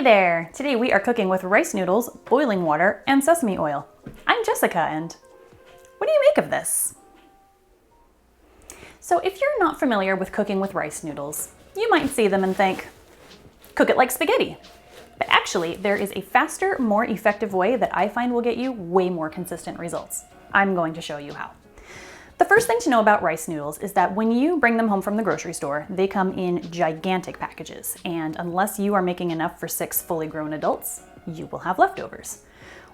Hey there! Today we are cooking with rice noodles, boiling water, and sesame oil. I'm Jessica, and what do you make of this? So if you're not familiar with cooking with rice noodles, you might see them and think, cook it like spaghetti. But actually, there is a faster, more effective way that I find will get you way more consistent results. I'm going to show you how. The first thing to know about rice noodles is that when you bring them home from the grocery store, they come in gigantic packages, and unless you are making enough for 6 fully grown adults, you will have leftovers.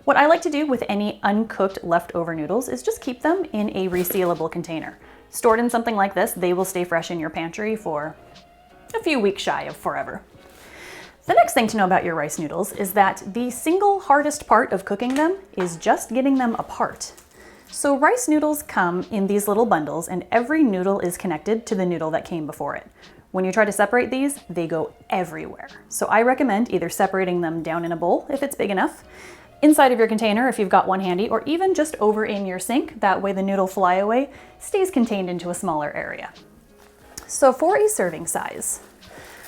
What I like to do with any uncooked leftover noodles is just keep them in a resealable container. Stored in something like this, they will stay fresh in your pantry for a few weeks shy of forever. The next thing to know about your rice noodles is that the single hardest part of cooking them is just getting them apart. So rice noodles come in these little bundles, and every noodle is connected to the noodle that came before it. When you try to separate these, they go everywhere. So I recommend either separating them down in a bowl if it's big enough, inside of your container if you've got one handy, or even just over in your sink. That way the noodle flyaway stays contained into a smaller area. So for a serving size,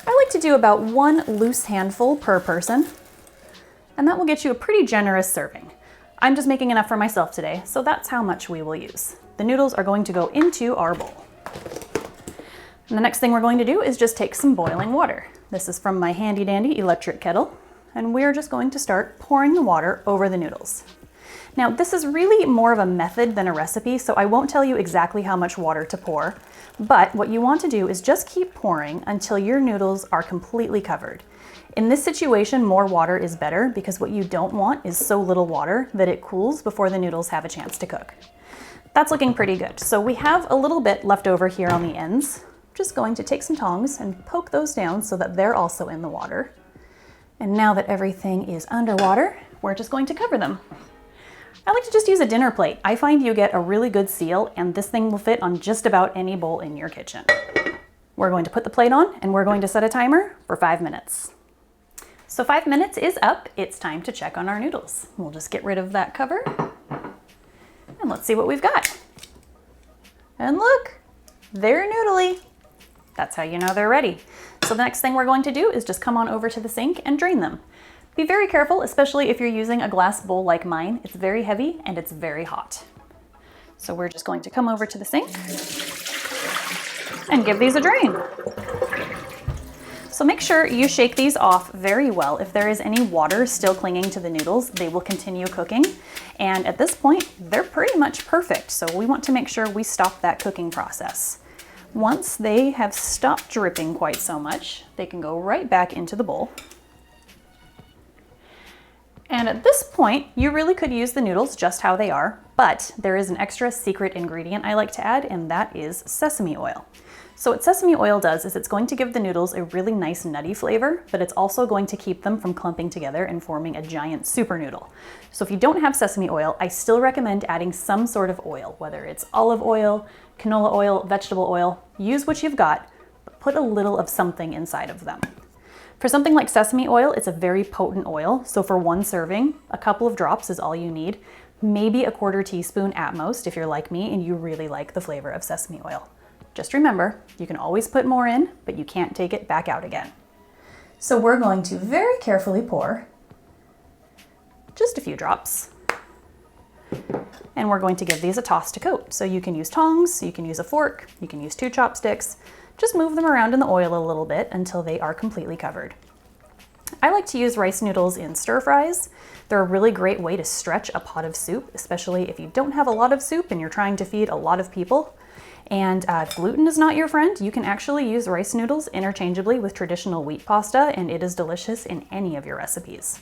I like to do about 1 loose handful per person, and that will get you a pretty generous serving. I'm just making enough for myself today, so that's how much we will use. The noodles are going to go into our bowl. And the next thing we're going to do is just take some boiling water. This is from my handy dandy electric kettle, and we're just going to start pouring the water over the noodles. Now, this is really more of a method than a recipe, so I won't tell you exactly how much water to pour, but what you want to do is just keep pouring until your noodles are completely covered. In this situation, more water is better because what you don't want is so little water that it cools before the noodles have a chance to cook. That's looking pretty good. So we have a little bit left over here on the ends. Just going to take some tongs and poke those down so that they're also in the water. And now that everything is underwater, we're just going to cover them. I like to just use a dinner plate. I find you get a really good seal, and this thing will fit on just about any bowl in your kitchen. We're going to put the plate on, and we're going to set a timer for 5 minutes. So 5 minutes is up. It's time to check on our noodles. We'll just get rid of that cover, and let's see what we've got. And look, they're noodly. That's how you know they're ready. So the next thing we're going to do is just come on over to the sink and drain them. Be very careful, especially if you're using a glass bowl like mine. It's very heavy and it's very hot. So we're just going to come over to the sink and give these a drain. So make sure you shake these off very well. If there is any water still clinging to the noodles, they will continue cooking. And at this point, they're pretty much perfect. So we want to make sure we stop that cooking process. Once they have stopped dripping quite so much, they can go right back into the bowl. And at this point, you really could use the noodles just how they are, but there is an extra secret ingredient I like to add, and that is sesame oil. So what sesame oil does is it's going to give the noodles a really nice nutty flavor, but it's also going to keep them from clumping together and forming a giant super noodle. So if you don't have sesame oil, I still recommend adding some sort of oil, whether it's olive oil, canola oil, vegetable oil. Use what you've got, but put a little of something inside of them. For something like sesame oil, it's a very potent oil, so for 1 serving, a couple of drops is all you need. Maybe a 1/4 teaspoon at most if you're like me and you really like the flavor of sesame oil. Just remember, you can always put more in, but you can't take it back out again. So we're going to very carefully pour just a few drops, and we're going to give these a toss to coat. So you can use tongs, you can use a fork, you can use 2 chopsticks. Just move them around in the oil a little bit until they are completely covered. I like to use rice noodles in stir fries. They're a really great way to stretch a pot of soup, especially if you don't have a lot of soup and you're trying to feed a lot of people. And if gluten is not your friend, you can actually use rice noodles interchangeably with traditional wheat pasta, and it is delicious in any of your recipes.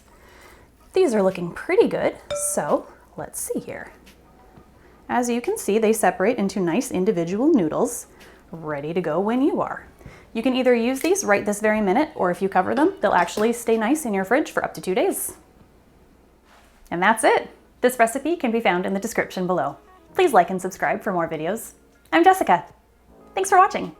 These are looking pretty good, so let's see here. As you can see, they separate into nice individual noodles, ready to go when you are. You can either use these right this very minute, or if you cover them, they'll actually stay nice in your fridge for up to 2 days. And that's it. This recipe can be found in the description below. Please like and subscribe for more videos. I'm Jessica. Thanks for watching.